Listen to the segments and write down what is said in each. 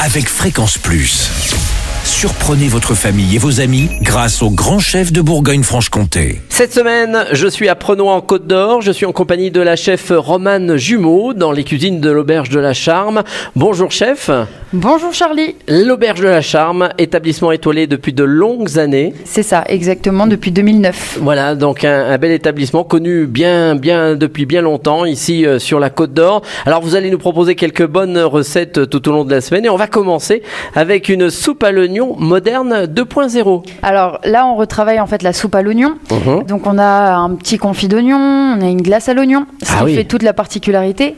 avec Fréquence Plus. Surprenez votre famille et vos amis grâce au grand chef de Bourgogne-Franche-Comté. Cette semaine, je suis à Prenois en Côte d'Or. Je suis en compagnie de la chef Romane Jumeau dans les cuisines de l'Auberge de la Charme. Bonjour chef. Bonjour Charlie. L'Auberge de la Charme, établissement étoilé depuis de longues années. C'est ça, exactement, depuis 2009. Voilà, donc un bel établissement connu bien depuis bien longtemps ici sur la Côte d'Or. Alors vous allez nous proposer quelques bonnes recettes tout au long de la semaine et on va commencer avec une soupe à l'oignon moderne 2.0. Alors là, on retravaille en fait la soupe à l'oignon. Donc on a un petit confit d'oignon, on a une glace à l'oignon, ce qui fait toute la particularité.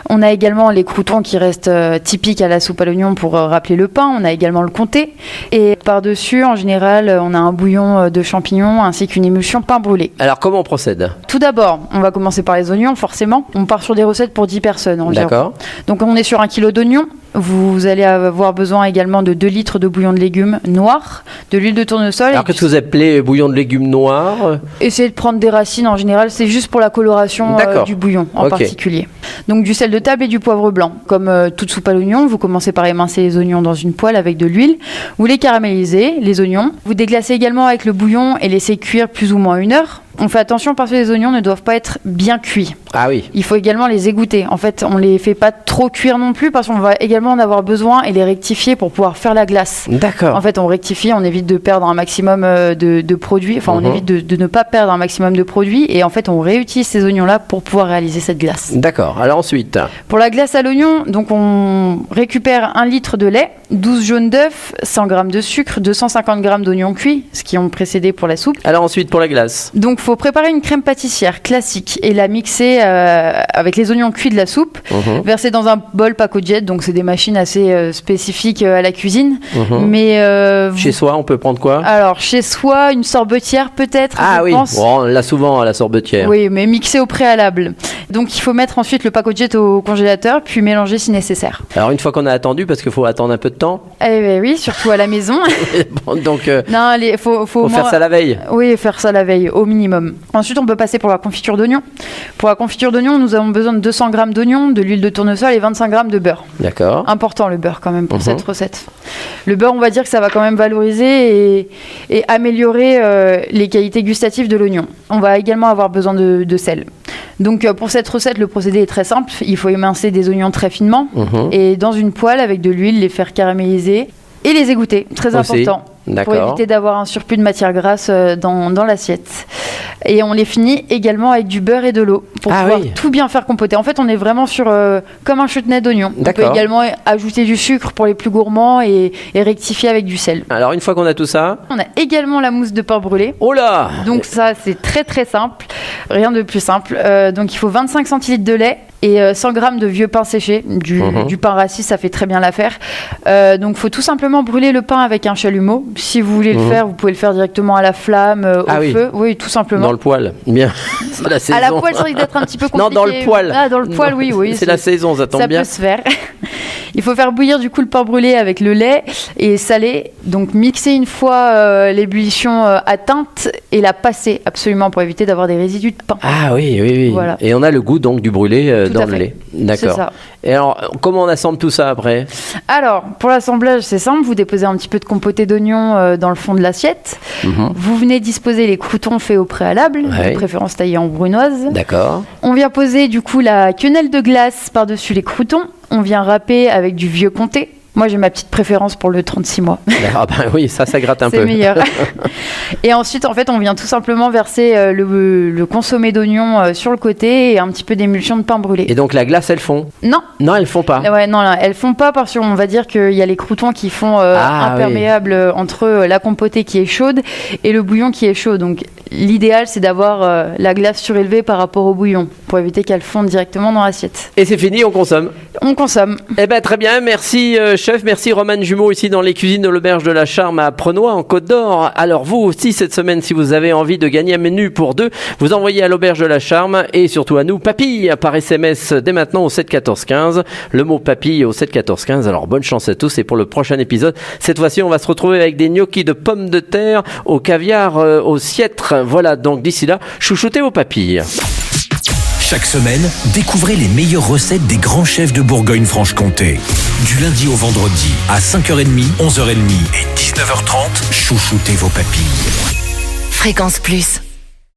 On a également les croûtons qui restent typiques à la soupe à l'oignon pour rappeler le pain. On a également le comté. Et par-dessus, en général, on a un bouillon de champignons ainsi qu'une émulsion pain brûlé. Alors comment on procède ? Tout d'abord, on va commencer par les oignons, forcément. On part sur des recettes pour 10 personnes environ. D'accord. Donc on est sur 1 kg d'oignons. Vous allez avoir besoin également de 2 litres de bouillon de légumes noirs, de l'huile de tournesol. Alors qu'est-ce que vous appelez bouillon de légumes noirs ? Essayez de prendre des racines en général, c'est juste pour la coloration du bouillon en particulier. Donc du sel de table et du poivre blanc. Comme toute soupe à l'oignon, vous commencez par émincer les oignons dans une poêle avec de l'huile. Vous les caramélisez, les oignons. Vous déglacez également avec le bouillon et laissez cuire plus ou moins 1 heure. On fait attention parce que les oignons ne doivent pas être bien cuits. Ah oui. Il faut également les égoutter. En fait, on les fait pas trop cuire non plus parce qu'on va également en avoir besoin et les rectifier pour pouvoir faire la glace. D'accord. En fait, on rectifie, on évite de perdre un maximum de produits. Enfin, on évite de ne pas perdre un maximum de produits et en fait, on réutilise ces oignons-là pour pouvoir réaliser cette glace. D'accord. Alors ensuite. Pour la glace à l'oignon, donc on récupère 1 litre de lait, 12 jaunes d'œufs, 100 g de sucre, 250 g d'oignons cuits, ce qui ont précédé pour la soupe. Alors ensuite pour la glace. Donc, il faut préparer une crème pâtissière classique et la mixer avec les oignons cuits de la soupe, verser dans un bol Paco-Jet, donc c'est des machines assez spécifiques à la cuisine. Mais chez soi, on peut prendre quoi ? Alors, chez soi, une sorbetière peut-être, je pense. Bon, on l'a souvent à la sorbetière. Oui, mais mixer au préalable. Donc, il faut mettre ensuite le Paco-Jet au congélateur, puis mélanger si nécessaire. Alors, une fois qu'on a attendu, parce qu'il faut attendre un peu de temps. Eh bien oui, surtout à la maison. Bon, donc, non, faut faire ça la veille. Oui, faire ça la veille, au minimum. Ensuite, on peut passer pour la confiture d'oignon. Pour la confiture d'oignon, nous avons besoin de 200 g d'oignon, de l'huile de tournesol et 25 g de beurre. D'accord. Important le beurre quand même pour cette recette. Le beurre, on va dire que ça va quand même valoriser et améliorer les qualités gustatives de l'oignon. On va également avoir besoin de sel. Donc pour cette recette, le procédé est très simple. Il faut émincer des oignons très finement et dans une poêle avec de l'huile, les faire caraméliser et les égoutter. Très important. Pour éviter d'avoir un surplus de matière grasse dans l'assiette. Et on les finit également avec du beurre et de l'eau pour pouvoir tout bien faire compoter. En fait, on est vraiment sur comme un chutney d'oignon. On peut également ajouter du sucre pour les plus gourmands et rectifier avec du sel. Alors, une fois qu'on a tout ça... On a également la mousse de pain brûlé. Oh là ! Donc ça, c'est très très simple. Rien de plus simple. Donc il faut 25 centilitres de lait et 100 g de vieux pain séché, du pain rassis, ça fait très bien l'affaire. Donc il faut tout simplement brûler le pain avec un chalumeau. Si vous voulez le faire, vous pouvez le faire directement à la flamme, au feu. Oui, tout simplement. Dans le poêle, bien. C'est la saison. À la poêle, ça risque d'être un petit peu compliqué. Non, dans le poêle. Ah, dans le poêle, oui. C'est la saison, ça tombe bien. Ça peut se faire. Il faut faire bouillir du coup le pain brûlé avec le lait et saler. Donc mixer une fois l'ébullition atteinte et la passer absolument pour éviter d'avoir des résidus de pain. Ah oui. Voilà. Et on a le goût donc du brûlé dans le lait. D'accord. C'est ça. Et alors, comment on assemble tout ça après ? Alors, pour l'assemblage, c'est simple. Vous déposez un petit peu de compoté d'oignon dans le fond de l'assiette. Vous venez disposer les croûtons faits au préalable, de préférence taillés en brunoise. D'accord. On vient poser du coup la quenelle de glace par-dessus les croûtons. On vient râper avec du vieux comté. Moi, j'ai ma petite préférence pour le 36 mois. Ah ben oui, ça gratte un peu. C'est meilleur. Et ensuite, en fait, on vient tout simplement verser le consommé d'oignon sur le côté et un petit peu d'émulsion de pain brûlé. Et donc, la glace, elles fond ? Non, elles font pas. Ouais, non, elles font pas parce qu'on va dire qu'il y a les croûtons qui font imperméable entre la compotée qui est chaude et le bouillon qui est chaud. Donc, l'idéal, c'est d'avoir la glace surélevée par rapport au bouillon pour éviter qu'elle fonde directement dans l'assiette. Et c'est fini, on consomme ? On consomme. Eh ben très bien, merci chef, merci Romane Jumeau ici dans les cuisines de l'Auberge de la Charme à Prenois en Côte d'Or. Alors vous aussi cette semaine, si vous avez envie de gagner un menu pour deux, vous envoyez à l'Auberge de la Charme et surtout à nous papille par SMS dès maintenant au 7 14 15. Le mot papille au 7 14 15. Alors bonne chance à tous et pour le prochain épisode, cette fois-ci on va se retrouver avec des gnocchis de pommes de terre au caviar au Sietre. Voilà, donc d'ici là, chouchoutez vos papilles. Chaque semaine, découvrez les meilleures recettes des grands chefs de Bourgogne-Franche-Comté. Du lundi au vendredi, à 5h30, 11h30 et 19h30, chouchoutez vos papilles. Fréquence Plus.